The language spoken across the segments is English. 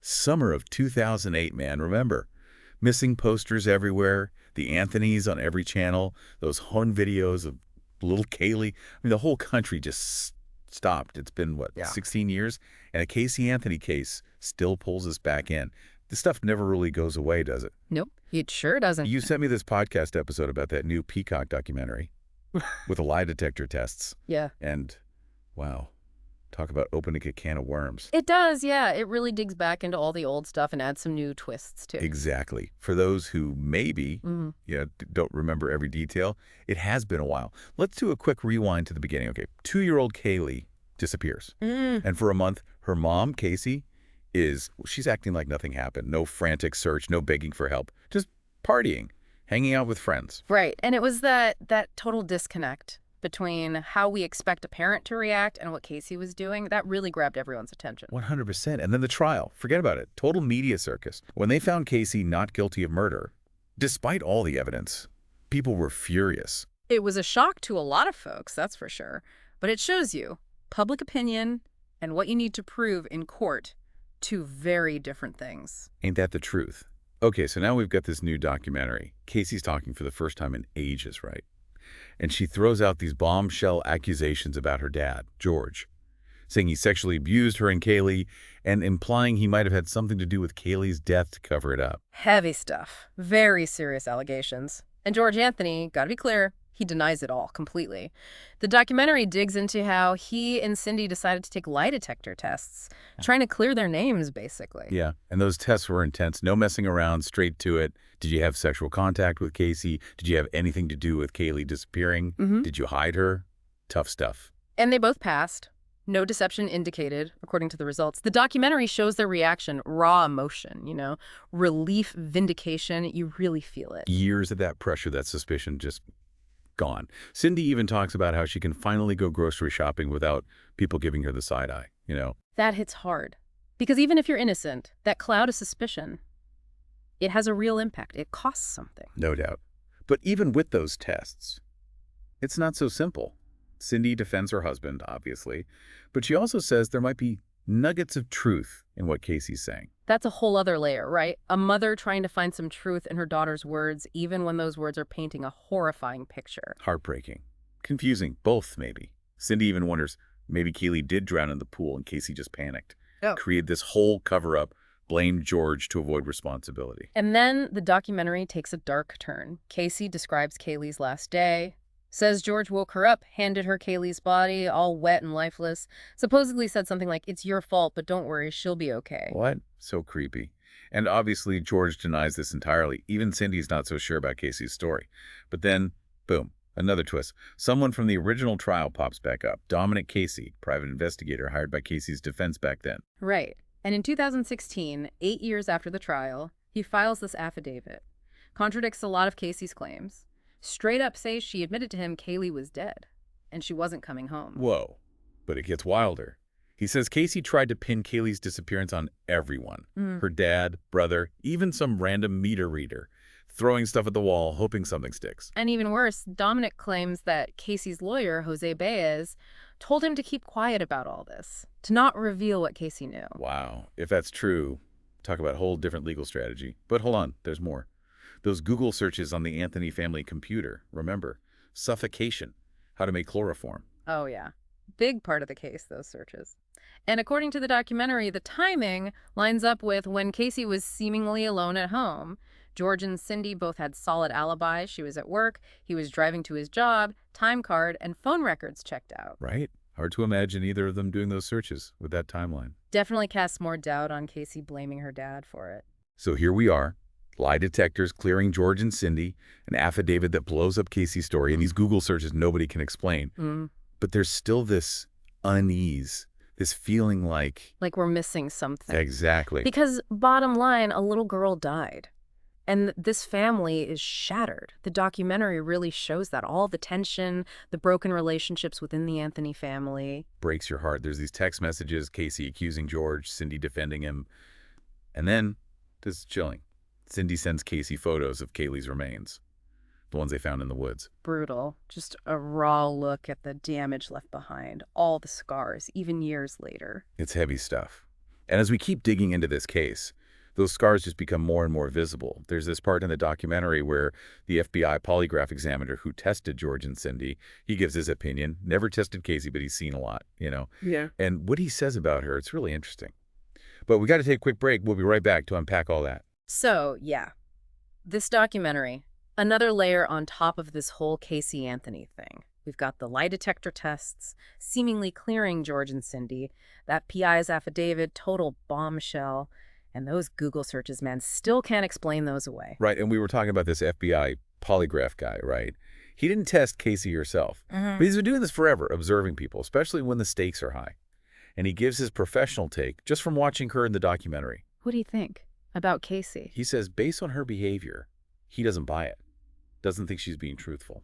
Summer of 2008, man, remember? Missing posters everywhere, the Anthonys on every channel, those home videos of little Kaylee. I mean, the whole country just stopped. It's been, what, Yeah. 16 years? And a Casey Anthony case still pulls us back in. This stuff never really goes away, does it? Nope, it sure doesn't. You sent me this podcast episode about that new Peacock documentary with the lie detector tests. Yeah. And, wow, talk about opening a can of worms. It does, yeah. It really digs back into all the old stuff and adds some new twists, too. Exactly. For those who maybe don't remember every detail, it has been a while. Let's do a quick rewind to the beginning. Okay, 2-year-old Kaylee disappears. And for a month, her mom, Casey, she's acting like nothing happened. No frantic search, no begging for help. Just partying, hanging out with friends. Right, and it was that total disconnect between how we expect a parent to react and what Casey was doing. That really grabbed everyone's attention. 100%. And then the trial. Forget about it. Total media circus. When they found Casey not guilty of murder, despite all the evidence, people were furious. It was a shock to a lot of folks, that's for sure. But it shows you public opinion and what you need to prove in court, two very different things. Ain't that the truth? Okay, so now we've got this new documentary. Casey's talking for the first time in ages, right? And she throws out these bombshell accusations about her dad, George, saying he sexually abused her and Kaylee, and implying he might have had something to do with Kaylee's death to cover it up. Heavy stuff. Very serious allegations. And George Anthony, gotta be clear, he denies it all completely. The documentary digs into how he and Cindy decided to take lie detector tests, trying to clear their names, basically. Yeah, and those tests were intense. No messing around, straight to it. Did you have sexual contact with Casey? Did you have anything to do with Kaylee disappearing? Did you hide her? Tough stuff. And they both passed. No deception indicated, according to the results. The documentary shows their reaction, raw emotion, relief, vindication. You really feel it. Years of that pressure, that suspicion, just gone. Cindy even talks about how she can finally go grocery shopping without people giving her the side eye, That hits hard. Because even if you're innocent, that cloud of suspicion, it has a real impact. It costs something. No doubt. But even with those tests, it's not so simple. Cindy defends her husband, obviously, but she also says there might be nuggets of truth in what Casey's saying. That's a whole other layer, right? A mother trying to find some truth in her daughter's words, even when those words are painting a horrifying picture. Heartbreaking. Confusing. Both, maybe. Cindy even wonders, maybe Kaylee did drown in the pool and Casey just panicked. Created this whole cover-up, blamed George to avoid responsibility. And then the documentary takes a dark turn. Casey describes Kaylee's last day, says George woke her up, handed her Kaylee's body, all wet and lifeless, supposedly said something like, "It's your fault, but don't worry, she'll be okay." What? So creepy. And obviously, George denies this entirely. Even Cindy's not so sure about Casey's story. But then, boom, another twist. Someone from the original trial pops back up. Dominic Casey, private investigator hired by Casey's defense back then. Right. And in 2016, 8 years after the trial, he files this affidavit. Contradicts a lot of Casey's claims. Straight up says she admitted to him Kaylee was dead, and she wasn't coming home. Whoa. But it gets wilder. He says Casey tried to pin Kaylee's disappearance on everyone. Her dad, brother, even some random meter reader, throwing stuff at the wall, hoping something sticks. And even worse, Dominic claims that Casey's lawyer, Jose Baez, told him to keep quiet about all this, to not reveal what Casey knew. Wow. If that's true, talk about a whole different legal strategy. But hold on, there's more. Those Google searches on the Anthony family computer, remember? Suffocation, how to make chloroform. Oh, yeah. Big part of the case, those searches. And according to the documentary, the timing lines up with when Casey was seemingly alone at home. George and Cindy both had solid alibis. She was at work, he was driving to his job, time card, and phone records checked out. Right. Hard to imagine either of them doing those searches with that timeline. Definitely casts more doubt on Casey blaming her dad for it. So here we are. Lie detectors clearing George and Cindy, an affidavit that blows up Casey's story, and these Google searches nobody can explain. But there's still this unease, this feeling like... Like we're missing something. Exactly. Because bottom line, a little girl died. And this family is shattered. The documentary really shows that. All the tension, the broken relationships within the Anthony family. Breaks your heart. There's these text messages, Casey accusing George, Cindy defending him. And then, this is chilling. Cindy sends Casey photos of Kaylee's remains, the ones they found in the woods. Brutal. Just a raw look at the damage left behind, all the scars, even years later. It's heavy stuff. And as we keep digging into this case, those scars just become more and more visible. There's this part in the documentary where the FBI polygraph examiner who tested George and Cindy, he gives his opinion. Never tested Casey, but he's seen a lot, Yeah. And what he says about her, it's really interesting. But we got to take a quick break. We'll be right back to unpack all that. So, yeah, this documentary, another layer on top of this whole Casey Anthony thing. We've got the lie detector tests, seemingly clearing George and Cindy, that PI's affidavit, total bombshell, and those Google searches, man, still can't explain those away. Right, and we were talking about this FBI polygraph guy, right? He didn't test Casey herself, but he's been doing this forever, observing people, especially when the stakes are high. And he gives his professional take just from watching her in the documentary. What do you think about Casey? He says based on her behavior, he doesn't buy it. Doesn't think she's being truthful.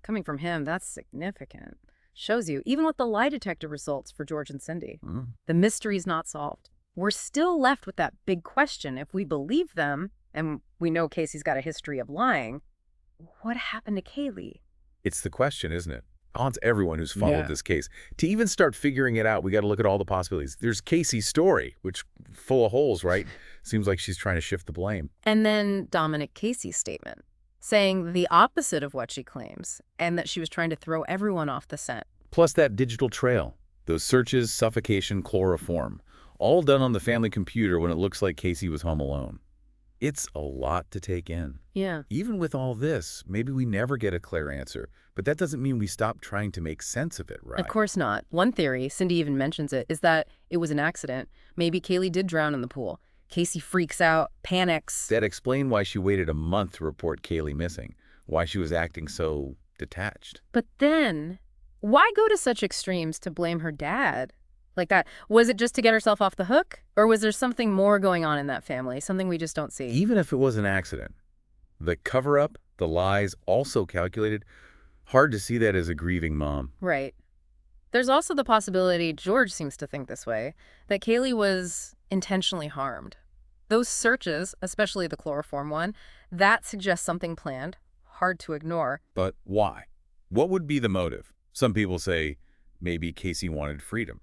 Coming from him, that's significant. Shows you, even with the lie detector results for George and Cindy, the mystery's not solved. We're still left with that big question. If we believe them, and we know Casey's got a history of lying, what happened to Kaylee? It's the question, isn't it? Haunts everyone who's followed this case. To even start figuring it out, we got to look at all the possibilities. There's Casey's story, which full of holes, right? Seems like she's trying to shift the blame. And then Dominic Casey's statement, saying the opposite of what she claims, and that she was trying to throw everyone off the scent. Plus that digital trail, those searches, suffocation, chloroform, all done on the family computer when it looks like Casey was home alone. It's a lot to take in. Yeah. Even with all this, maybe we never get a clear answer, but that doesn't mean we stop trying to make sense of it, right? Of course not. One theory, Cindy even mentions it, is that it was an accident. Maybe Kaylee did drown in the pool. Casey freaks out, panics. That explained why she waited a month to report Kaylee missing, why she was acting so detached. But then, why go to such extremes to blame her dad? Like that. Was it just to get herself off the hook? Or was there something more going on in that family, something we just don't see? Even if it was an accident, the cover-up, the lies, also calculated, hard to see that as a grieving mom. Right. There's also the possibility, George seems to think this way, that Kaylee was intentionally harmed. Those searches, especially the chloroform one, that suggests something planned, hard to ignore. But why? What would be the motive? Some people say maybe Casey wanted freedom,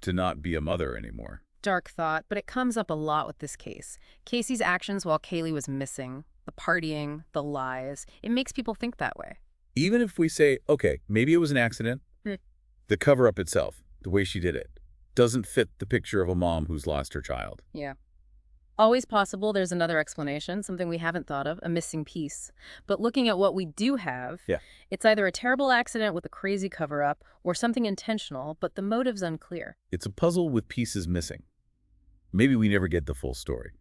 to not be a mother anymore. Dark thought, but it comes up a lot with this case. Casey's actions while Kaylee was missing, the partying, the lies, it makes people think that way. Even if we say, okay, maybe it was an accident, the cover-up itself, the way she did it, doesn't fit the picture of a mom who's lost her child. Yeah. Always possible there's another explanation, something we haven't thought of, a missing piece. But looking at what we do have, it's either a terrible accident with a crazy cover-up or something intentional, but the motive's unclear. It's a puzzle with pieces missing. Maybe we never get the full story.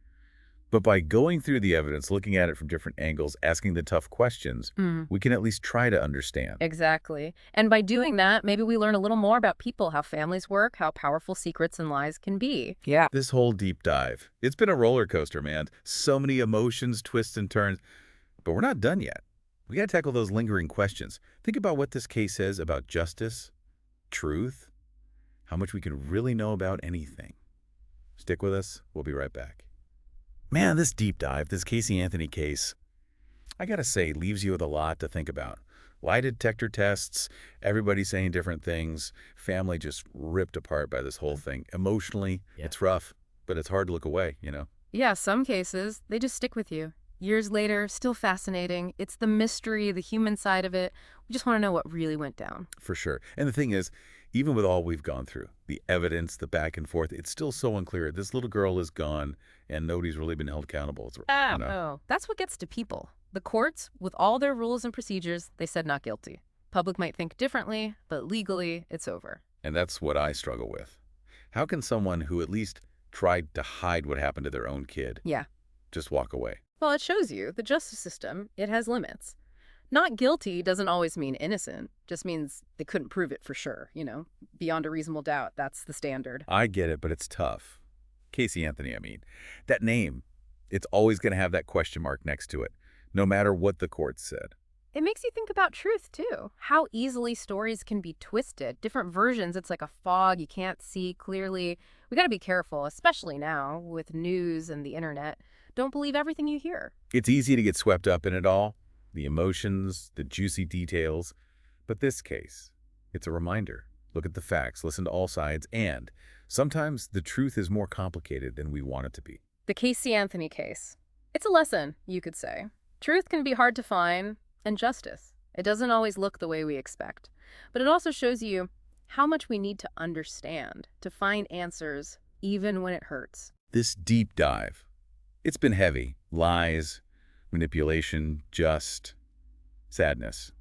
But by going through the evidence, looking at it from different angles, asking the tough questions, we can at least try to understand. Exactly. And by doing that, maybe we learn a little more about people, how families work, how powerful secrets and lies can be. Yeah. This whole deep dive, it's been a roller coaster, man. So many emotions, twists and turns. But we're not done yet. We got to tackle those lingering questions. Think about what this case says about justice, truth, how much we can really know about anything. Stick with us. We'll be right back. Man, this deep dive, this Casey Anthony case, I gotta say, leaves you with a lot to think about. Lie detector tests, everybody saying different things, family just ripped apart by this whole thing. Emotionally, it's rough, but it's hard to look away, Yeah, some cases, they just stick with you. Years later, still fascinating. It's the mystery, the human side of it. We just want to know what really went down. For sure. And the thing is, even with all we've gone through, the evidence, the back and forth, it's still so unclear. This little girl is gone, and nobody's really been held accountable. Oh, that's what gets to people. The courts, with all their rules and procedures, they said not guilty. Public might think differently, but legally, it's over. And that's what I struggle with. How can someone who at least tried to hide what happened to their own kid just walk away? Well, it shows you the justice system, it has limits. Not guilty doesn't always mean innocent, just means they couldn't prove it for sure, beyond a reasonable doubt. That's the standard. I get it, but it's tough. Casey Anthony, I mean. That name, it's always going to have that question mark next to it, no matter what the court said. It makes you think about truth, too. How easily stories can be twisted. Different versions, it's like a fog you can't see clearly. We got to be careful, especially now with news and the internet. Don't believe everything you hear. It's easy to get swept up in it all, the emotions, the juicy details. But this case, it's a reminder. Look at the facts, listen to all sides, and Sometimes the truth is more complicated than we want it to be. The Casey Anthony case. It's a lesson, you could say. Truth can be hard to find, and justice. It doesn't always look the way we expect. But it also shows you how much we need to understand to find answers, even when it hurts. This deep dive, it's been heavy. Lies, manipulation, just sadness.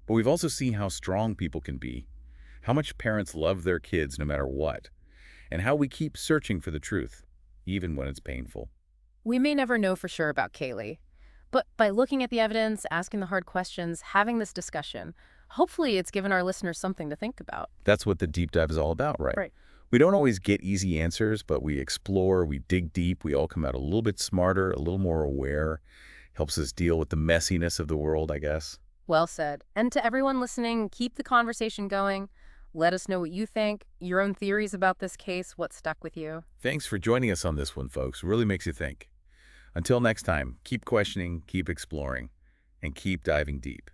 But we've also seen how strong people can be, how much parents love their kids no matter what, and how we keep searching for the truth, even when it's painful. We may never know for sure about Kaylee, but by looking at the evidence, asking the hard questions, having this discussion, hopefully it's given our listeners something to think about. That's what the deep dive is all about, right? Right. We don't always get easy answers, but we explore, we dig deep, we all come out a little bit smarter, a little more aware. Helps us deal with the messiness of the world, I guess. Well said. And to everyone listening, keep the conversation going. Let us know what you think, your own theories about this case, what stuck with you. Thanks for joining us on this one, folks. Really makes you think. Until next time, keep questioning, keep exploring, and keep diving deep.